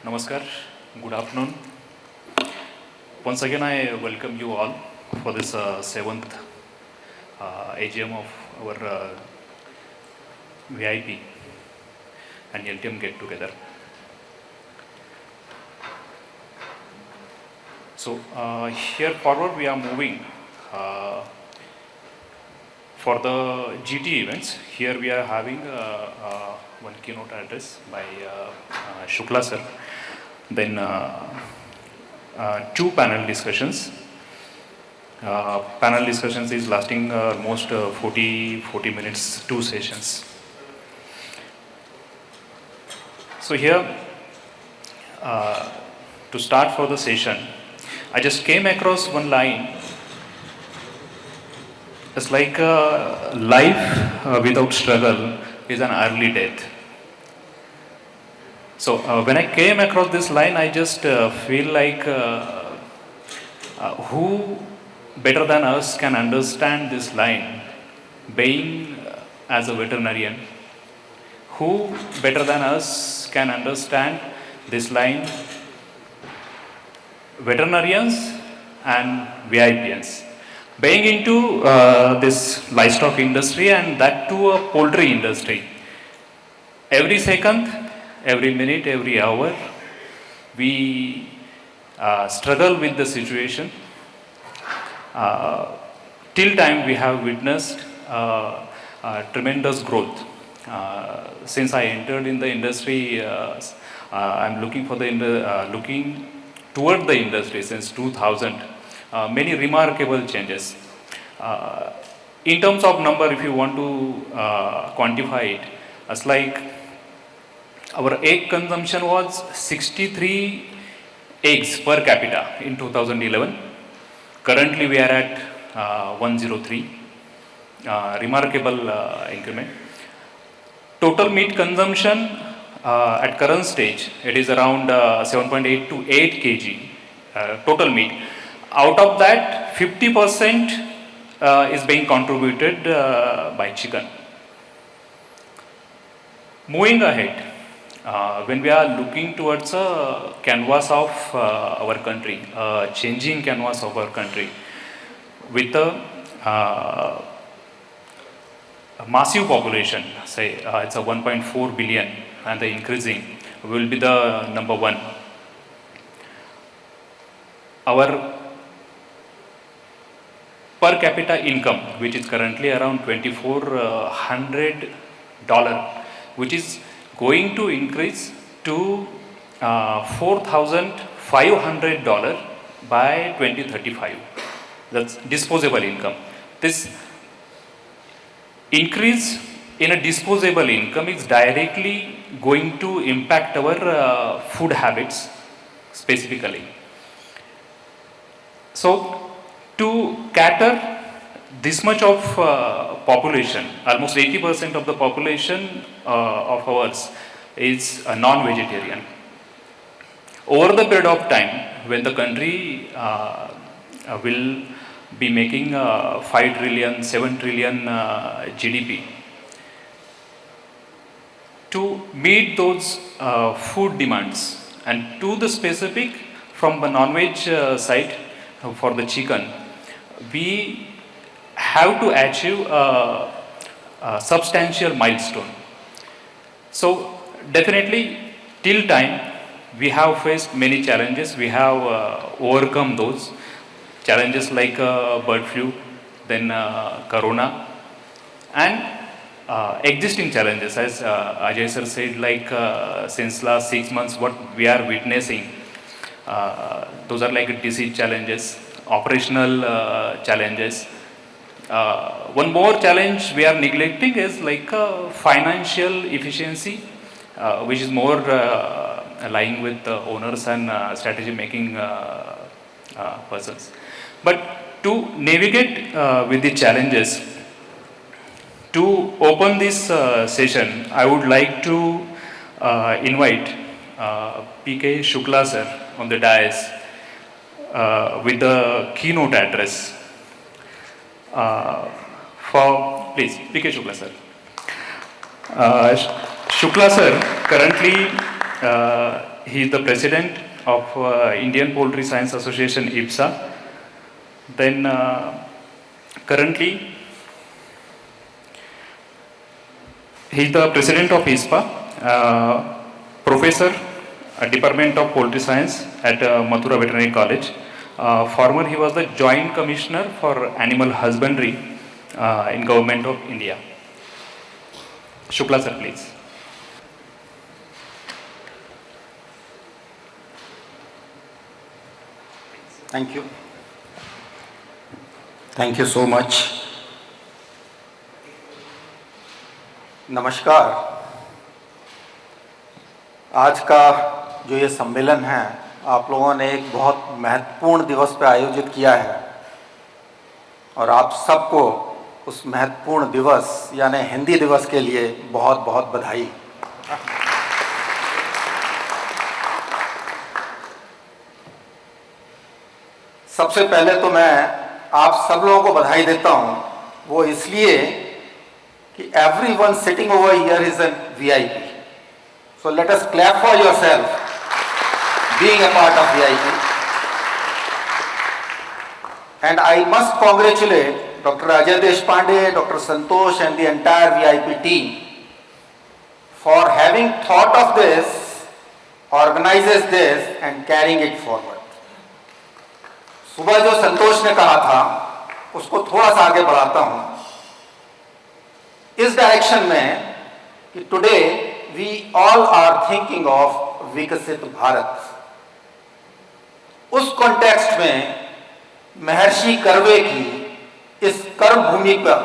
Namaskar, good afternoon. Once again, I welcome you all for this seventh AGM of our VIP and LTM get together. So here forward we are moving for the GT events. Here we are having one keynote address by Shukla sir. Then two panel discussions. Panel discussions is lasting almost 40 minutes, two sessions. So here, to start for the session, I just came across one line. It's like life without struggle is an early death. So when I came across this line, I just feel like who better than us can understand this line, being as a veterinarian? Who better than us can understand this line, veterinarians and VIPs? Being into this livestock industry and that too a poultry industry, every second, every minute, every hour, we struggle with the situation. Till time we have witnessed tremendous growth. Since I entered in the industry, I'm looking toward the industry since 2000. Many remarkable changes. In terms of number, if you want to quantify it, it's like our egg consumption was 63 eggs per capita in 2011. Currently, we are at 103. Remarkable increment. Total meat consumption at current stage, it is around 7.8 to 8 kg total meat. Out of that, 50% is being contributed by chicken. Moving ahead, when we are looking towards a canvas of our country, changing canvas of our country, with a massive population, say it's a 1.4 billion and the increasing, will be the number one. Our per capita income, which is currently around $2,400, which is going to increase to $4,500 by 2035. That's disposable income. This increase in a disposable income is directly going to impact our food habits specifically. So, to cater this much of population, almost 80% of the population of ours is non-vegetarian. Over the period of time, when the country will be making 5 trillion, 7 trillion GDP, to meet those food demands and to the specific from the non-veg side for the chicken, we have to achieve a substantial milestone. So definitely till time we have faced many challenges. We have overcome those challenges like bird flu, then corona, and existing challenges, as Ajay sir said, like since last 6 months what we are witnessing, those are like disease challenges, operational challenges. One more challenge we are neglecting is like financial efficiency, which is more lying with owners and strategy making persons. But to navigate with the challenges, to open this session, I would like to invite PK Shukla sir on the dais with the keynote address. Please, PK Shukla sir. Shukla sir currently he is the president of Indian Poultry Science Association, IPSA. Then currently he is the president of ISPA, professor at Department of Poultry Science at Mathura Veterinary College. Former he was the Joint Commissioner for Animal Husbandry in Government of India. Shukla sir, please. Thank you. Thank you so much. नमस्कार। आज का जो ये सम्मेलन है, आप लोगों ने एक बहुत महत्वपूर्ण दिवस पर आयोजित किया है और आप सबको उस महत्वपूर्ण दिवस यानी हिंदी दिवस के लिए बहुत बहुत बधाई। सबसे पहले तो मैं आप सब लोगों को बधाई देता हूं, वो इसलिए कि everyone sitting over here is a VIP. So let us clap for yourself being a part of VIP. And I must congratulate Dr. Ajay Deshpande, Dr. Santosh and the entire VIP team for having thought of this, organizes this and carrying it forward. सुबह जो संतोष ने कहा था उसको थोड़ा सा आगे बढ़ाता हूं इस डायरेक्शन में कि today we all are thinking of विकसित भारत। उस कॉन्टेक्स्ट में महर्षि कर्वे की इस कर्म भूमि पर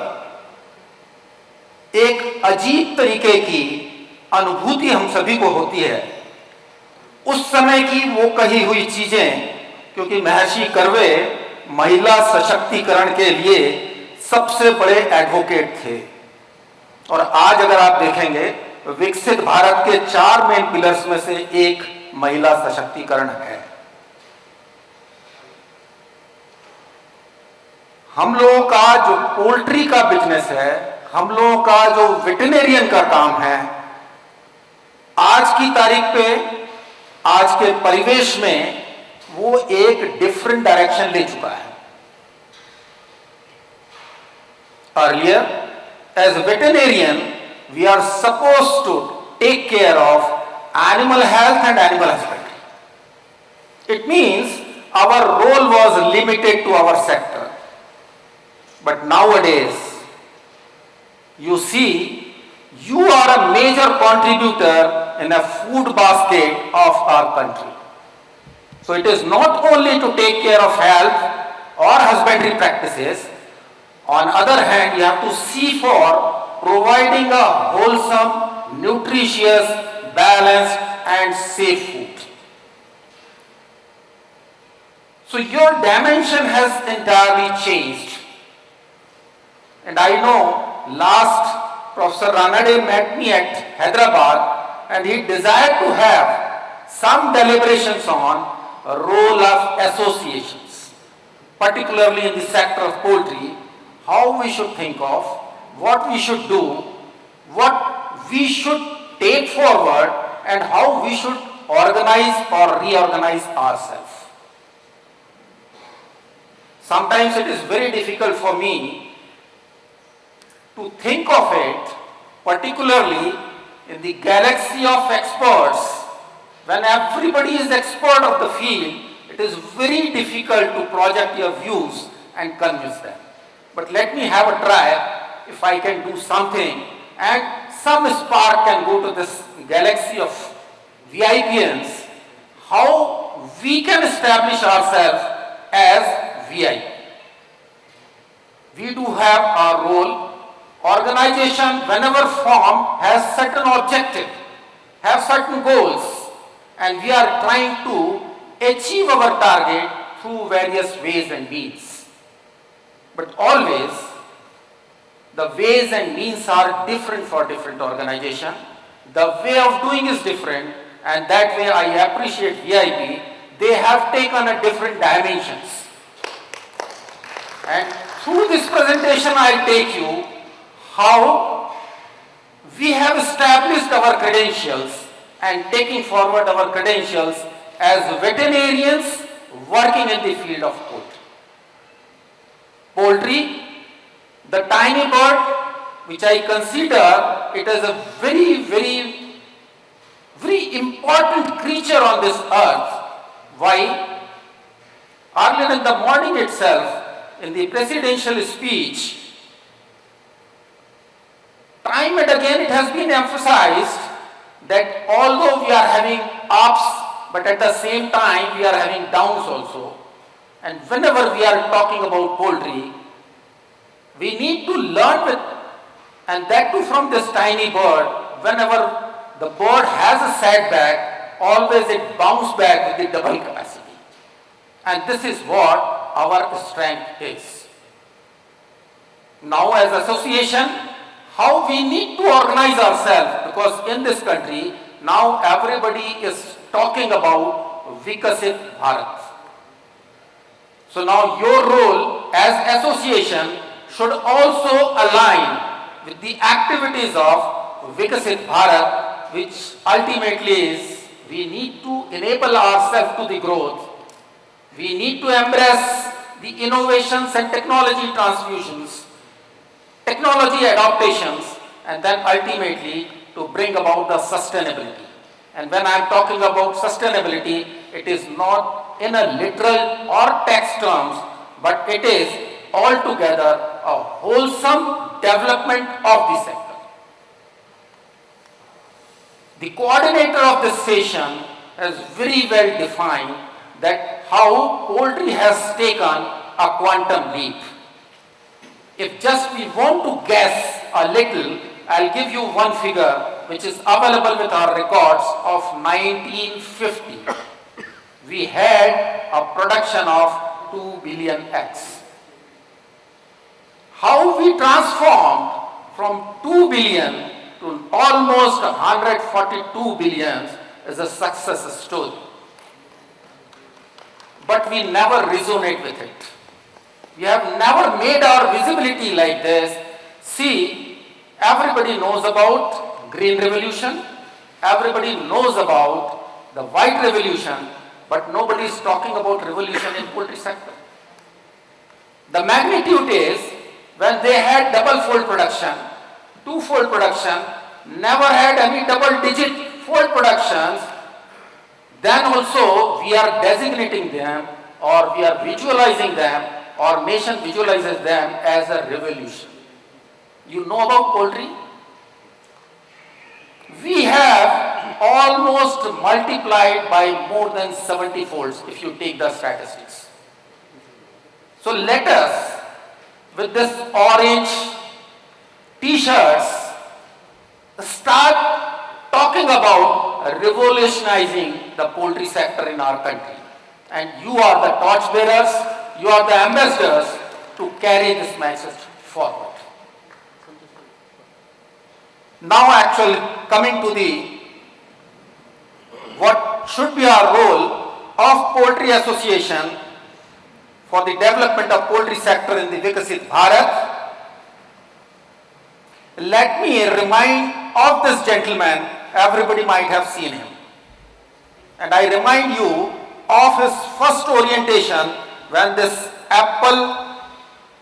एक अजीब तरीके की अनुभूति हम सभी को होती है। उस समय की वो कही हुई चीजें, क्योंकि महर्षि कर्वे महिला सशक्तिकरण के लिए सबसे बड़े एडवोकेट थे और आज अगर आप देखेंगे विकसित भारत के 4 मेन पिलर्स में से एक महिला सशक्तिकरण है। हम लोगों का जो पोल्ट्री का बिजनेस है, हम लोगों का जो वेटरनेरियन का काम है, आज की तारीख पे आज के परिवेश में वो एक डिफरेंट डायरेक्शन ले चुका है। Earlier, as a veterinarian, we are supposed to take care of animal health and animal husbandry. It means our role was limited to our sector. But nowadays, you see, you are a major contributor in a food basket of our country. So it is not only to take care of health or husbandry practices. On other hand, you have to see for providing a wholesome, nutritious, balanced and safe food. So your dimension has entirely changed. And I know last Professor Ranade met me at Hyderabad and he desired to have some deliberations on a role of associations, particularly in the sector of poultry, how we should think of, what we should do, what we should take forward and how we should organize or reorganize ourselves. Sometimes it is very difficult for me to think of it, particularly in the galaxy of experts. When everybody is expert of the field, it is very difficult to project your views and convince them. But let me have a try if I can do something and some spark can go to this galaxy of VIPians, how we can establish ourselves as VIP. We do have our role. Organization, whenever formed, has certain objective, have certain goals, and we are trying to achieve our target through various ways and means. But always, the ways and means are different for different organization. The way of doing is different, and that way I appreciate VIP. They have taken a different dimensions. And through this presentation, I'll take you how we have established our credentials and taking forward our credentials as veterinarians working in the field of poultry. Poultry, the tiny bird, which I consider it as a very important creature on this earth. Why? Earlier in the morning itself, in the presidential speech, time and again it has been emphasized that although we are having ups, but at the same time we are having downs also. And whenever we are talking about poultry, we need to learn with, and that too from this tiny bird, whenever the bird has a setback, always it bounces back with the double capacity. And this is what our strength is. Now as association, how we need to organize ourselves, because in this country, now everybody is talking about Vikasit Bharat. So now your role as association should also align with the activities of Vikasit Bharat, which ultimately is we need to enable ourselves to the growth. We need to embrace the innovations and technology transfusions, technology adaptations, and then ultimately to bring about the sustainability. And when I am talking about sustainability, it is not in a literal or text terms, but it is altogether a wholesome development of the sector. The coordinator of this session has very well defined that how poultry has taken a quantum leap. If just we want to guess a little, I'll give you one figure which is available with our records of 1950. We had a production of 2 billion eggs. How we transformed from 2 billion to almost 142 billion is a success story. But we never resonate with it. We have never made our visibility like this. See, everybody knows about Green Revolution, everybody knows about the White Revolution, but nobody is talking about revolution in poultry sector. The magnitude is when they had double-fold production, two-fold production, never had any double-digit fold productions, then also we are designating them or we are visualizing them or nation visualizes them as a revolution. You know about poultry? We have almost multiplied by more than 70 folds if you take the statistics. So let us, with this orange t-shirts, start talking about revolutionizing the poultry sector in our country. And you are the torch bearers, you are the ambassadors to carry this message forward. Now actually coming to the what should be our role of Poultry Association for the development of poultry sector in the Vikasit Bharat. Let me remind of this gentleman, everybody might have seen him. And I remind you of his first orientation when this Apple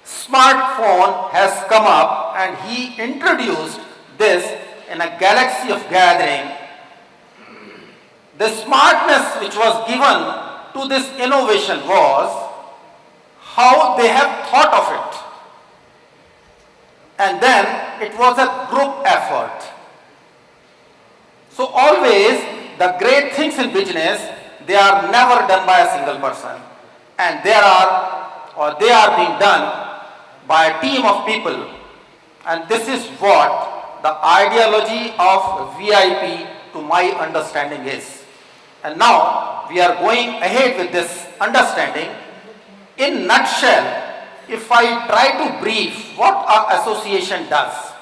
smartphone has come up and he introduced this in a galaxy of gathering. The smartness which was given to this innovation was how they have thought of it. And then it was a group effort. So always the great things in business, they are never done by a single person. And they are being done by a team of people. And this is what the ideology of VIP to my understanding is. And now we are going ahead with this understanding. In nutshell, if I try to brief what our association does.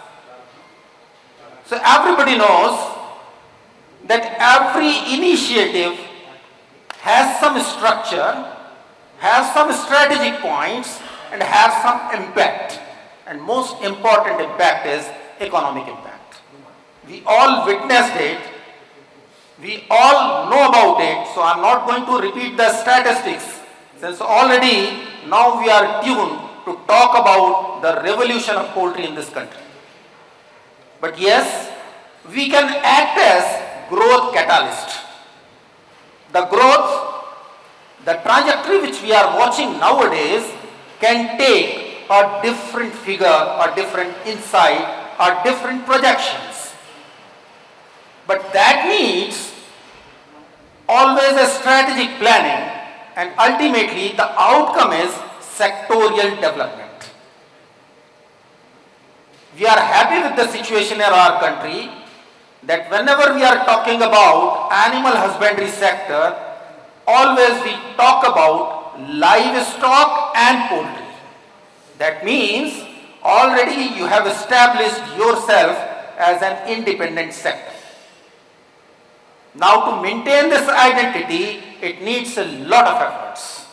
So everybody knows that every initiative has some structure, has some strategic points, and has some impact. And most important impact is economic impact. We all witnessed it We all know about it, so I'm not going to repeat the statistics, since already now we are tuned to talk about the revolution of poultry in this country. But yes, we can act as growth catalyst. The growth, the trajectory which we are watching nowadays can take a different figure, a different insight, or different projections. But that needs always a strategic planning, and ultimately the outcome is sectorial development. We are happy with the situation in our country that whenever we are talking about animal husbandry sector, always we talk about livestock and poultry. That means already you have established yourself as an independent sector. Now to maintain this identity, it needs a lot of efforts.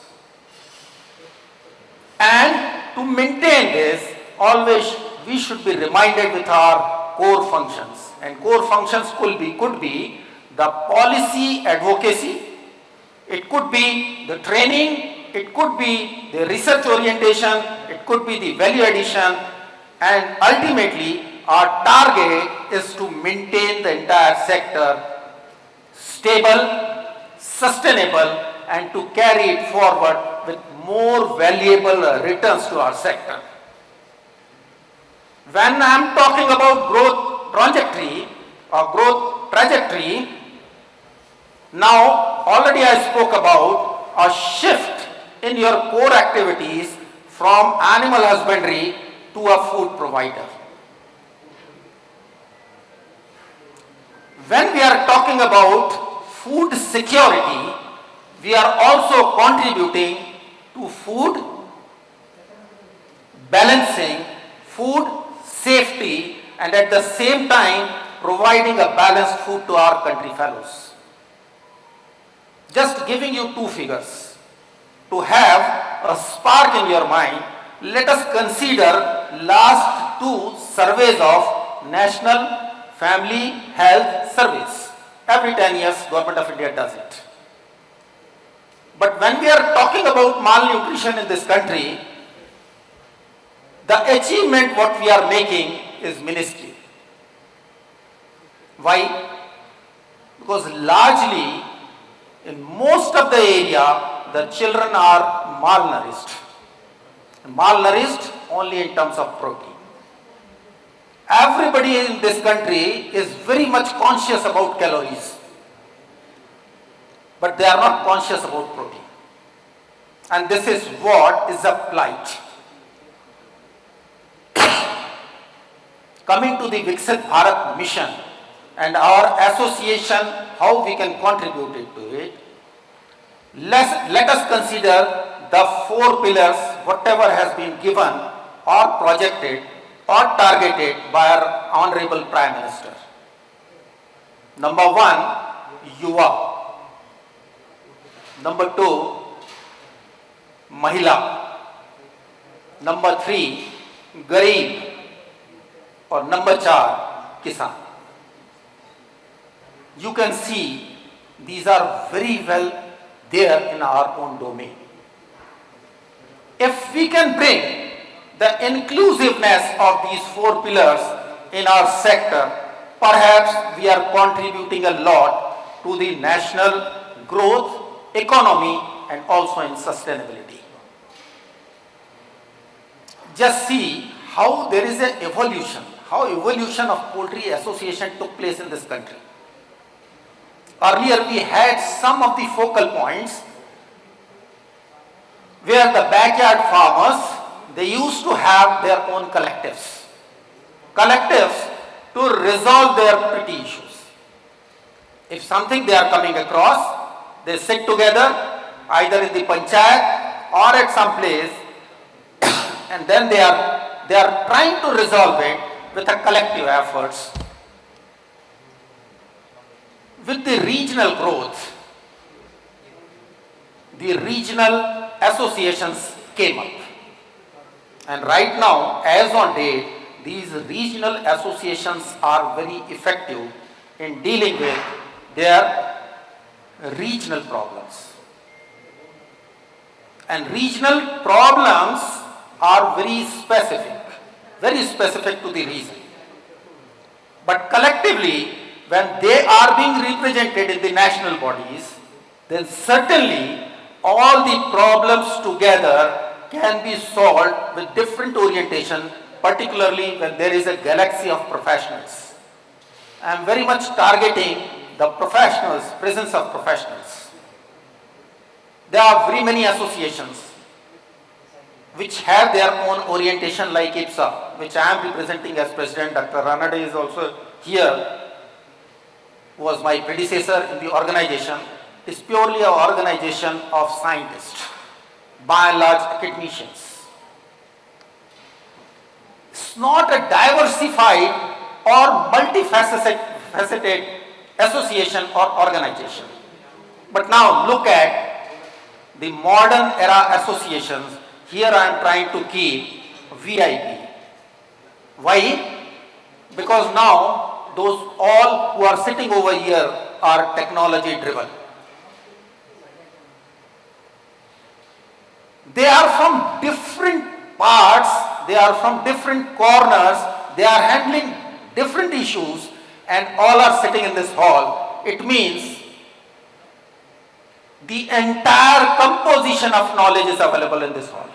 And to maintain this, always we should be reminded with our core functions. And core functions could be the policy advocacy, it could be the training, it could be the research orientation, it could be the value addition, and ultimately our target is to maintain the entire sector stable, sustainable, and to carry it forward with more valuable returns to our sector. When I am talking about growth trajectory, now already I spoke about a shift in your core activities from animal husbandry to a food provider. When we are talking about food security, we are also contributing to food balancing, food safety, and at the same time providing a balanced food to our country fellows. Just giving you two figures. To have a spark in your mind, let us consider last two surveys of National Family Health Service. Every 10 years, Government of India does it. But when we are talking about malnutrition in this country, the achievement what we are making is minuscule. Why? Because largely, in most of the area, the children are malnourished. Malnourished only in terms of protein. Everybody in this country is very much conscious about calories, but they are not conscious about protein. And this is what is a plight. Coming to the Viksit Bharat mission and our association, how we can contribute to it, let us consider the 4 pillars, whatever has been given or projected or targeted by our Honorable Prime Minister. Number 1, Yuva. Number 2, Mahila. Number 3, Garib. Or number 4, Kisan. You can see these are very well there in our own domain. If we can bring the inclusiveness of these 4 pillars in our sector, perhaps we are contributing a lot to the national growth, economy, and also in sustainability. Just see how there is an evolution, how evolution of poultry association took place in this country. Earlier we had some of the focal points where the backyard farmers, they used to have their own collectives to resolve their petty issues. If something they are coming across, they sit together either in the panchayat or at some place and then they are trying to resolve it with a collective efforts. With the regional growth, the regional associations came up. And right now, as on date, these regional associations are very effective in dealing with their regional problems. And regional problems are very specific to the region. But collectively, when they are being represented in the national bodies, then certainly all the problems together can be solved with different orientation, particularly when there is a galaxy of professionals. I am very much targeting the professionals, presence of professionals. There are very many associations which have their own orientation, like IPSA, which I am representing as president. Dr. Ranade is also here, was my predecessor in the organization. It's purely an organization of scientists, by and large academicians. It's not a diversified or multifaceted association or organization. But now look at the modern era associations. Here I am trying to keep VIP. Why? Because now those all who are sitting over here are technology driven. They are from different parts, they are from different corners, they are handling different issues, and all are sitting in this hall. It means the entire composition of knowledge is available in this hall.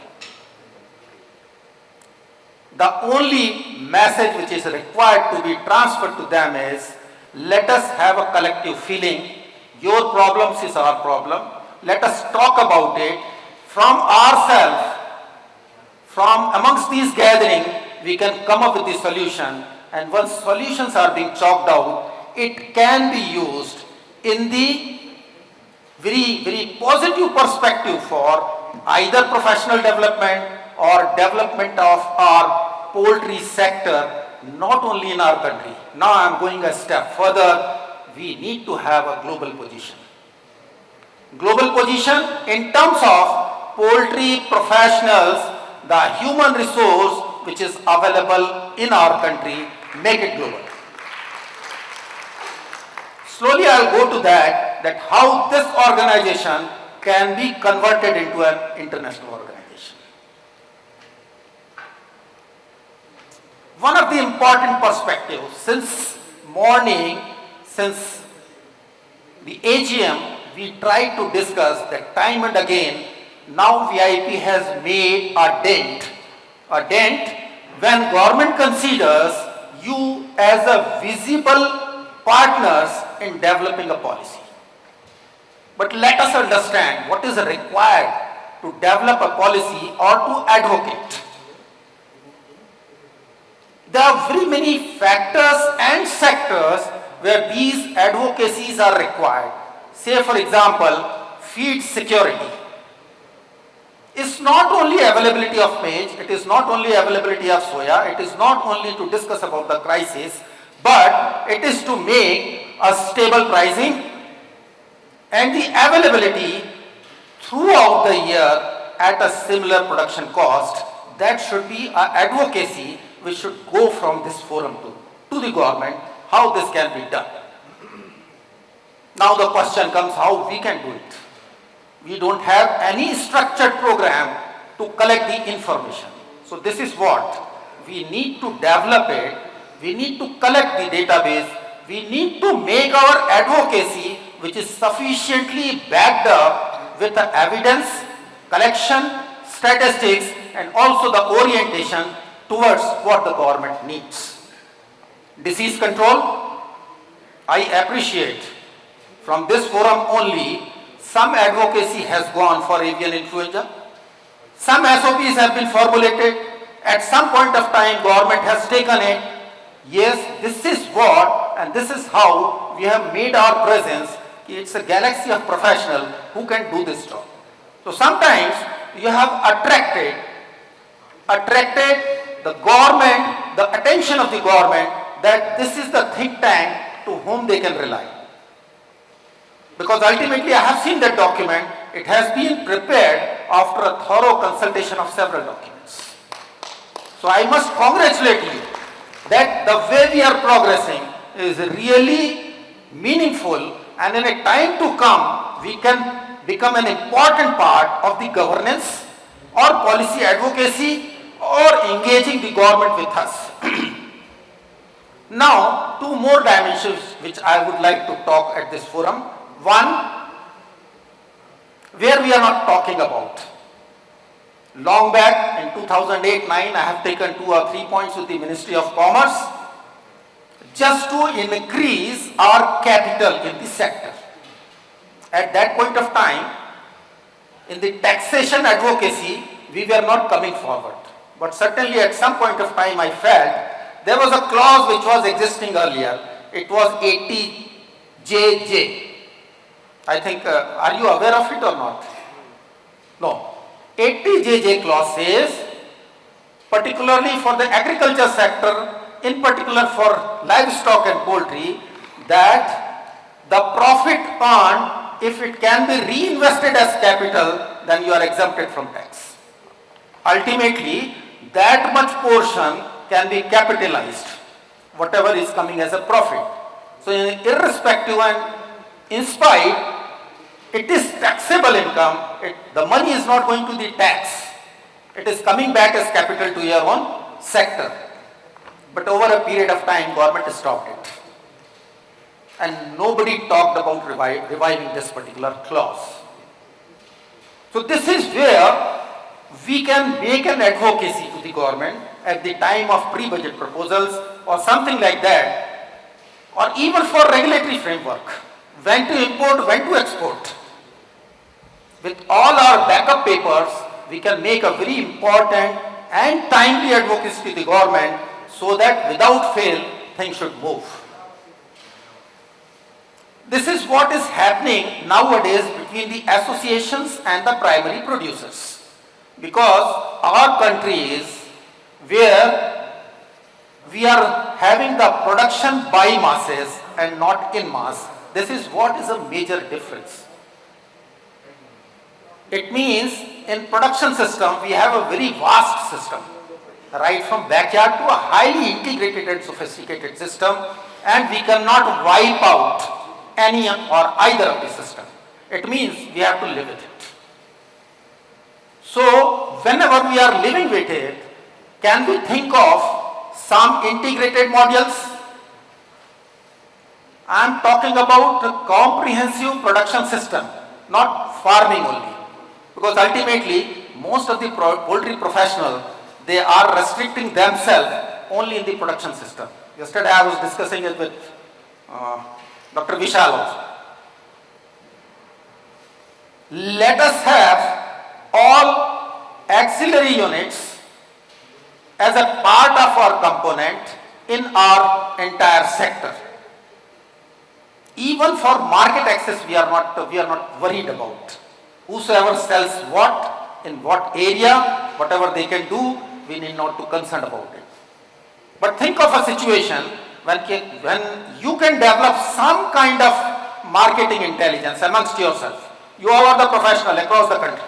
The only message which is required to be transferred to them is, let us have a collective feeling. Your problems is our problem. Let us talk about it from ourselves. From amongst these gathering, we can come up with the solution. And once solutions are being chalked out, it can be used in the very positive perspective for either professional development or development of our poultry sector, not only in our country. Now I am going a step further. We need to have a global position. Global position in terms of poultry professionals, the human resource which is available in our country, make it global. Slowly I will go to that how this organization can be converted into an international organization. One of the important perspectives since morning, since the AGM, we try to discuss that time and again. Now VIP has made a dent when government considers you as a visible partners in developing a policy. But let us understand what is required to develop a policy or to advocate. There are very many factors and sectors where these advocacies are required. Say for example, feed security. It's not only availability of maize, it is not only availability of soya, it is not only to discuss about the crisis, but it is to make a stable pricing and the availability throughout the year at a similar production cost. That should be an advocacy which should go from this forum to the government, how this can be done. Now the question comes how we can do it. We don't have any structured program to collect the information. So this is what we need to develop it. We need to collect the database. We need to make our advocacy which is sufficiently backed up with the evidence, collection, statistics, and also the orientation towards what the government needs. Disease control, I appreciate from this forum only some advocacy has gone for avian influenza. Some SOPs have been formulated. At some point of time, government has taken it. Yes, this is what and this is how we have made our presence. It's a galaxy of professionals who can do this job. So sometimes you have attracted the government, the attention of the government that this is the think tank to whom they can rely. Because ultimately I have seen that document, it has been prepared after a thorough consultation of several documents. So I must congratulate you that the way we are progressing is really meaningful and in a time to come, we can become an important part of the governance or policy advocacy or engaging the government with us. Now, two more dimensions which I would like to talk at this forum. One, where we are not talking about. Long back in 2008-9, I have taken 2 or 3 points with the Ministry of Commerce just to increase our capital in the sector. At that point of time, in the taxation advocacy, we were not coming forward. But certainly at some point of time I felt there was a clause which was existing earlier. It was 80JJ. I think, are you aware of it or not? No. 80JJ clause says, particularly for the agriculture sector, in particular for livestock and poultry, that the profit earned, if it can be reinvested as capital, then you are exempted from tax. Ultimately, that much portion can be capitalized, whatever is coming as a profit. So irrespective and in spite, it is taxable income, the money is not going to the tax. It is coming back as capital to your own sector. But over a period of time, government stopped it. And nobody talked about reviving this particular clause. So this is where we can make an advocacy to the government at the time of pre-budget proposals or something like that, or even for regulatory framework, when to import, when to export. With all our backup papers, we can make a very important and timely advocacy to the government so that without fail, things should move. This is what is happening nowadays between the associations and the primary producers. Because our country is where we are having the production by masses and not in mass. This is what is a major difference. It means in production system, we have a very vast system, right from backyard to a highly integrated and sophisticated system, and we cannot wipe out any or either of the system. It means we have to live with it. So, whenever we are living with it, can we think of some integrated modules? I am talking about a comprehensive production system, not farming only. Because ultimately, most of the poultry professionals, they are restricting themselves only in the production system. Yesterday I was discussing it with Dr. Vishal also. Let us have all auxiliary units as a part of our component in our entire sector. Even for market access, we are not worried about. Whosoever sells what, in what area, whatever they can do, we need not to concern about it. But think of a situation when you can develop some kind of marketing intelligence amongst yourself. You all are the professional across the country.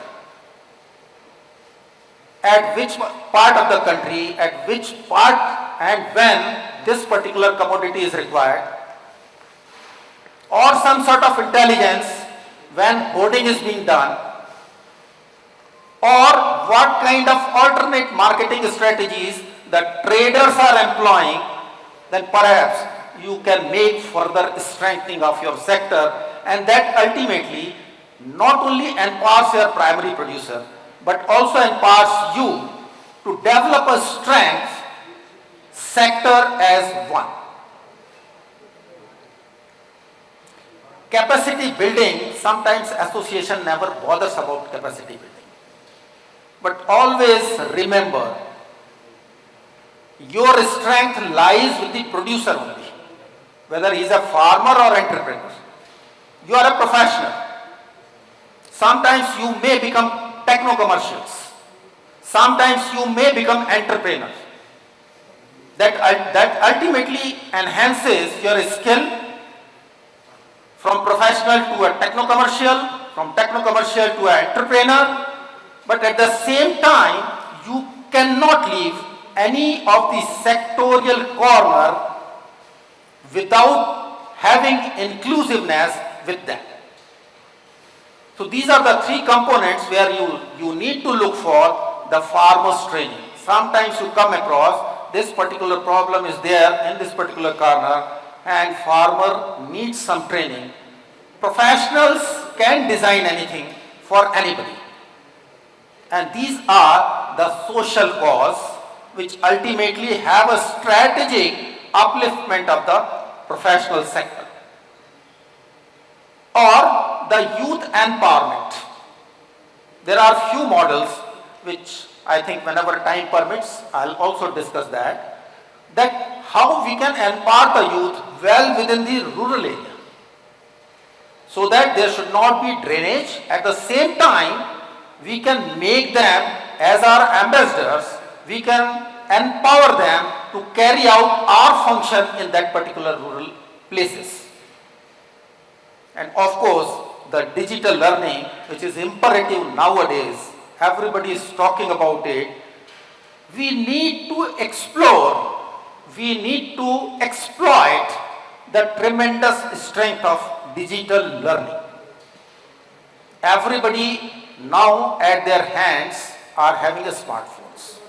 At which part of the country, at which part and when this particular commodity is required, or some sort of intelligence when hoarding is being done, or what kind of alternate marketing strategies the traders are employing, then perhaps you can make further strengthening of your sector, and that ultimately not only empowers your primary producer, but also empowers you to develop a strength sector as one. Capacity building, sometimes association never bothers about capacity building. But always remember, your strength lies with the producer only, whether he is a farmer or entrepreneur. You are a professional. Sometimes you may become techno-commercials. Sometimes you may become entrepreneurs. That ultimately enhances your skill from professional to a techno-commercial, from techno-commercial to an entrepreneur. But at the same time, you cannot leave any of the sectorial corner without having inclusiveness with them. So these are the three components where you need to look for the farmer's training. Sometimes you come across this particular problem is there in this particular corner and farmer needs some training. Professionals can design anything for anybody. And these are the social cause which ultimately have a strategic upliftment of the professional sector. Or the youth empowerment. There are few models which I think whenever time permits, I'll also discuss that how we can empower the youth well within the rural area. So that there should not be drainage. At the same time, we can make them as our ambassadors, we can empower them to carry out our function in that particular rural places. And of course, the digital learning, which is imperative nowadays, everybody is talking about it. We need to explore, we need to exploit the tremendous strength of digital learning. Everybody now at their hands are having a smartphones.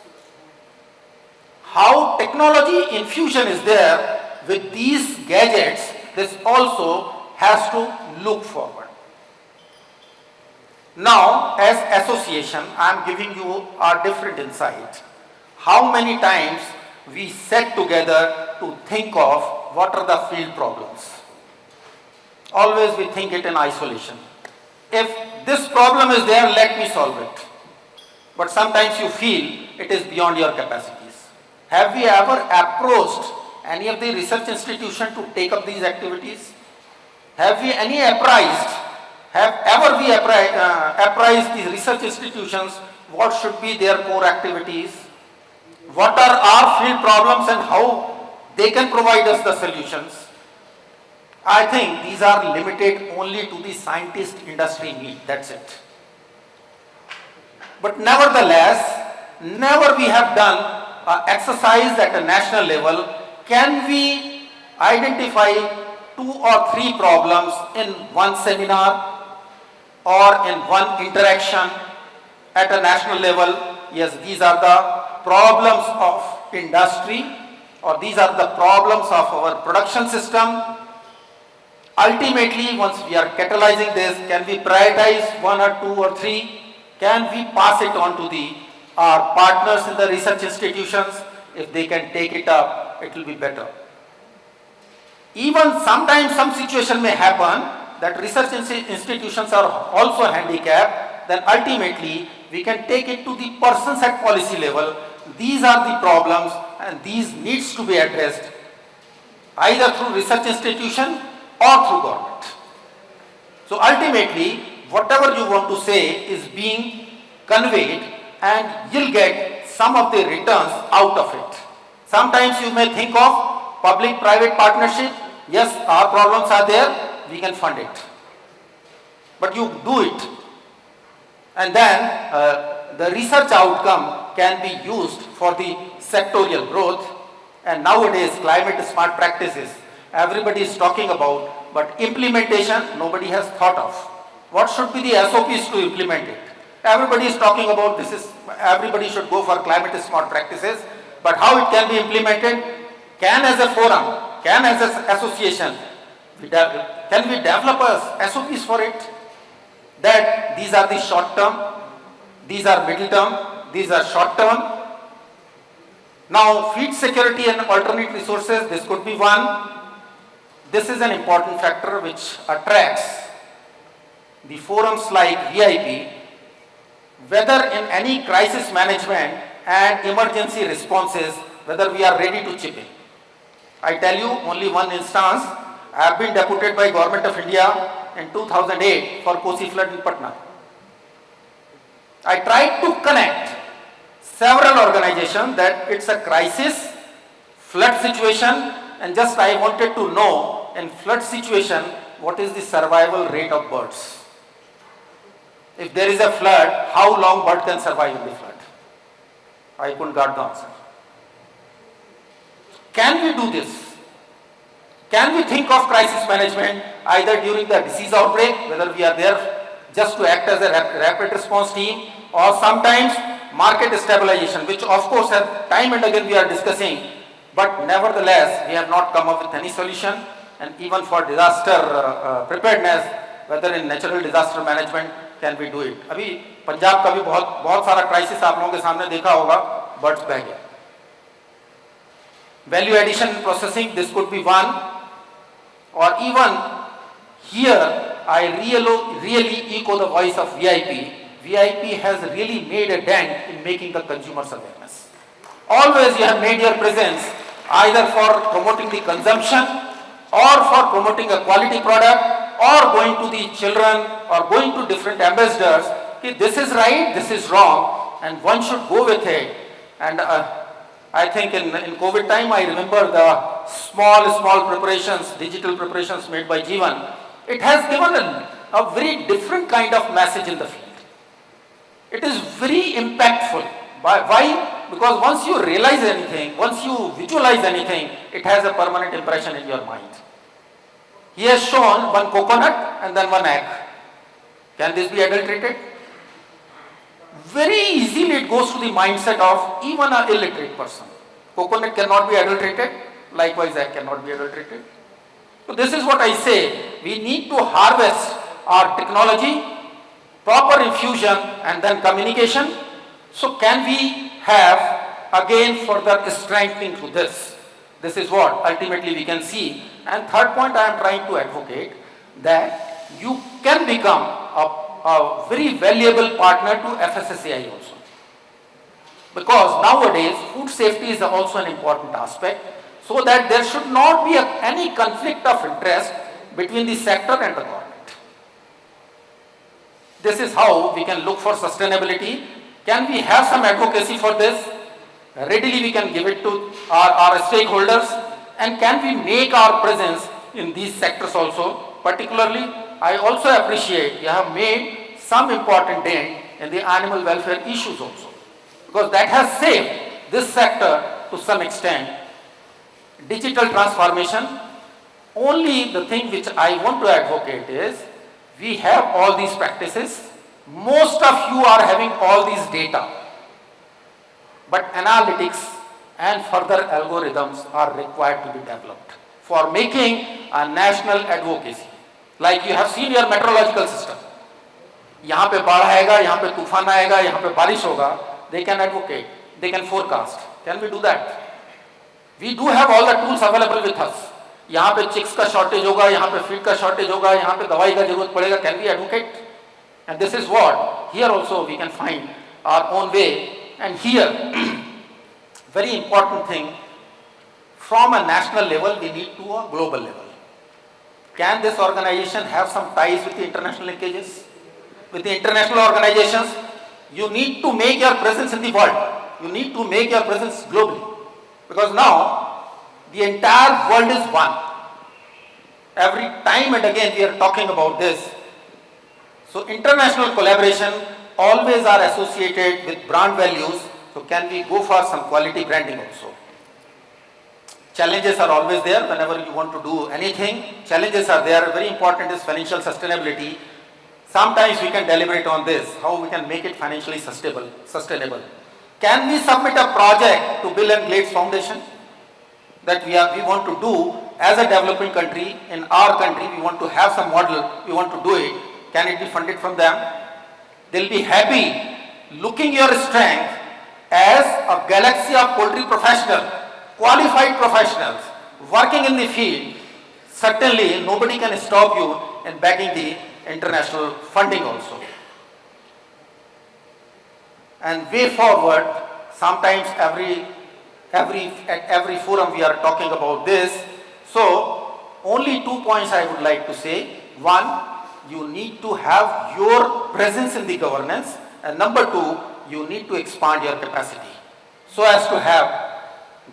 How technology infusion is there with these gadgets, this also has to look forward. Now, as association, I am giving you a different insight. How many times we sat together to think of what are the field problems? Always we think it in isolation. If this problem is there, let me solve it. But sometimes you feel it is beyond your capacities. Have we ever approached any of the research institution to take up these activities? Have we any apprised? Have ever we apprised these research institutions what should be their core activities? What are our field problems and how they can provide us the solutions? I think these are limited only to the scientist industry meet, that's it. But nevertheless, never we have done an exercise at a national level. Can we identify 2 or 3 problems in one seminar or in one interaction at a national level? Yes, these are the problems of industry, or these are the problems of our production system. Ultimately, once we are catalyzing this, can we prioritize 1 or 2 or 3? Can we pass it on to our partners in the research institutions? If they can take it up, it will be better. Even sometimes some situation may happen that research institutions are also handicapped, then ultimately we can take it to the persons at policy level. These are the problems and these needs to be addressed either through research institution or through government. So ultimately, whatever you want to say is being conveyed and you'll get some of the returns out of it. Sometimes you may think of public-private partnership. Yes, our problems are there, we can fund it. But you do it. And then the research outcome can be used for the sectorial growth. And nowadays, climate smart practices, everybody is talking about, but implementation, nobody has thought of. What should be the SOPs to implement it? Everybody is talking about everybody should go for climate smart practices, but how it can be implemented? Can as a forum, can as an association, can we develop SOPs for it? That these are the short term, these are middle term, these are short term. Now, feed security and alternate resources, this could be one. This is an important factor which attracts the forums like VIP, whether in any crisis management and emergency responses, whether we are ready to chip in. I tell you only one instance. I have been deputed by Government of India in 2008 for Kosi flood in Patna. I tried to connect several organizations that it's a crisis, flood situation, and just I wanted to know in flood situation what is the survival rate of birds. If there is a flood, how long bird can survive in the flood? I couldn't get the answer. Can we do this? Can we think of crisis management either during the disease outbreak, whether we are there just to act as a rapid response team, or sometimes market stabilization, which of course time and again we are discussing, but nevertheless we have not come up with any solution. And even for disaster preparedness, whether in natural disaster management, can we do it? अभी पंजाब का भी बहुत सारा crisis आप लोगों के सामने देखा होगा, बर्ड्स बह गया. Value addition processing, this could be one, or even here I really echo the voice of VIP. VIP has really made a dent in making the consumers awareness. Always you have made your presence either for promoting the consumption or for promoting a quality product, or going to the children or going to different ambassadors, okay, this is right, this is wrong, and one should go with it. And I think in COVID time, I remember the small preparations, digital preparations made by Jeevan. It has given a very different kind of message in the field. It is very impactful. Why? Because once you realize anything, once you visualize anything, it has a permanent impression in your mind. He has shown one coconut and then one egg. Can this be adulterated? Very easily it goes to the mindset of even an illiterate person. Coconut cannot be adulterated, likewise egg cannot be adulterated. So this is what I say, we need to harvest our technology, proper infusion and then communication. So can we have again further strengthening to this? This is what ultimately we can see. And third point I am trying to advocate, that you can become a very valuable partner to FSSAI also. Because nowadays food safety is also an important aspect, so that there should not be any conflict of interest between the sector and the government. This is how we can look for sustainability. Can we have some advocacy for this? Readily we can give it to our stakeholders, and can we make our presence in these sectors also? Particularly, I also appreciate you have made some important dent in the animal welfare issues also, because that has saved this sector to some extent. Digital transformation, only the thing which I want to advocate is, we have all these practices, most of you are having all these data, but analytics and further algorithms are required to be developed for making a national advocacy. Like you have seen your meteorological system. यहाँ पे बाढ़ आएगा, यहाँ पे तूफान आएगा, यहाँ पे बारिश होगा, they can advocate, they can forecast. Can we do that? We do have all the tools available with us. यहाँ पे chicks का shortage होगा, यहाँ पे feed का shortage होगा, यहाँ पे दवाई का जरूरत पड़ेगा. Can we advocate? And this is what here also we can find our own way. And here, very important thing, from a national level we need to a global level. Can this organization have some ties with the international linkages? With the international organizations, you need to make your presence in the world. You need to make your presence globally. Because now, the entire world is one. Every time and again we are talking about this. So international collaboration always are associated with brand values. So can we go for some quality branding also? Challenges are always there whenever you want to do anything. Challenges are there. Very important is financial sustainability. Sometimes we can deliberate on this, how we can make it financially sustainable. Can we submit a project to Bill and Gates Foundation that we want to do as a developing country? In our country, we want to have some model, we want to do it. Can it be funded from them? They'll be happy looking your strength as a galaxy of poultry professionals, qualified professionals working in the field. Certainly nobody can stop you in bagging the international funding also. And way forward, sometimes at every forum we are talking about this. So only 2 points I would like to say. One, you need to have your presence in the governance, and number 2, you need to expand your capacity so as to have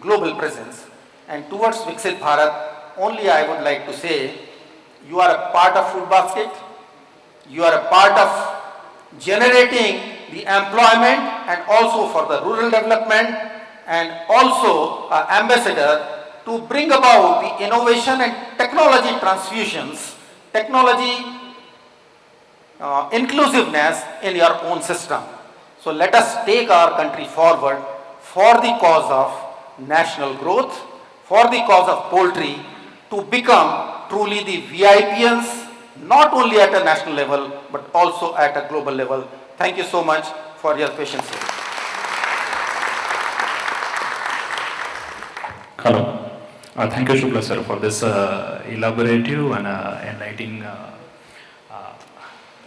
global presence. And towards Viksit Bharat, only I would like to say, you are a part of food basket, you are a part of generating the employment and also for the rural development, and also ambassador to bring about the innovation and technology transfusions, technology inclusiveness in your own system. So let us take our country forward for the cause of national growth, for the cause of poultry, to become truly the VIPians, not only at a national level, but also at a global level. Thank you so much for your patience. Hello. Thank you, Shukla sir, for this elaborative and enlightening.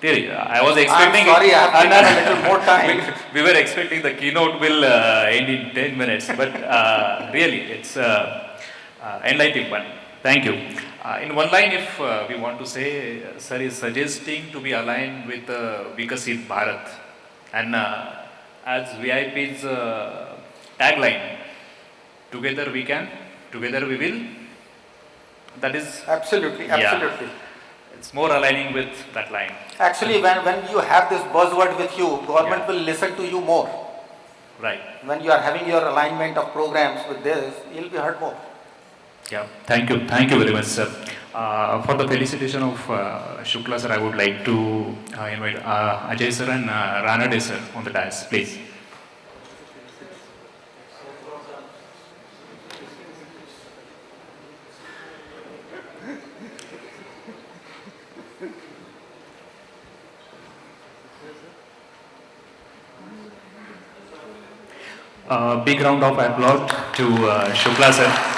Really, I was expecting. I'm sorry, I have given a little more time. We were expecting the keynote will end in 10 minutes, but really, it's enlightening one. Thank you. In one line, if we want to say, sir is suggesting to be aligned with Vikasit Bharat, and as VIP's tagline, together we can, together we will. That is Absolutely, yeah, absolutely. it's more aligning with that line. Actually, when you have this buzzword with you, government Yeah. will listen to you more. Right. When you are having your alignment of programs with this, you'll be heard more. Yeah. Thank you. Thank you very much, sir. For the felicitation of Shukla sir, I would like to invite Ajay sir and Ranade sir on the dais, please. Big round of applause to Shukla sir.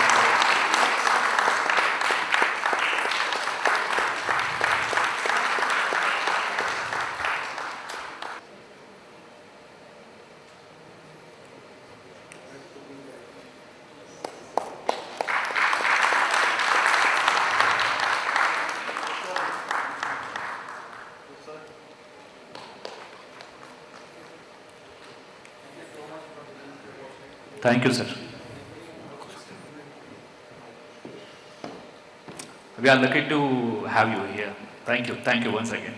Thank you, sir. We are lucky to have you here. Thank you. Thank you once again.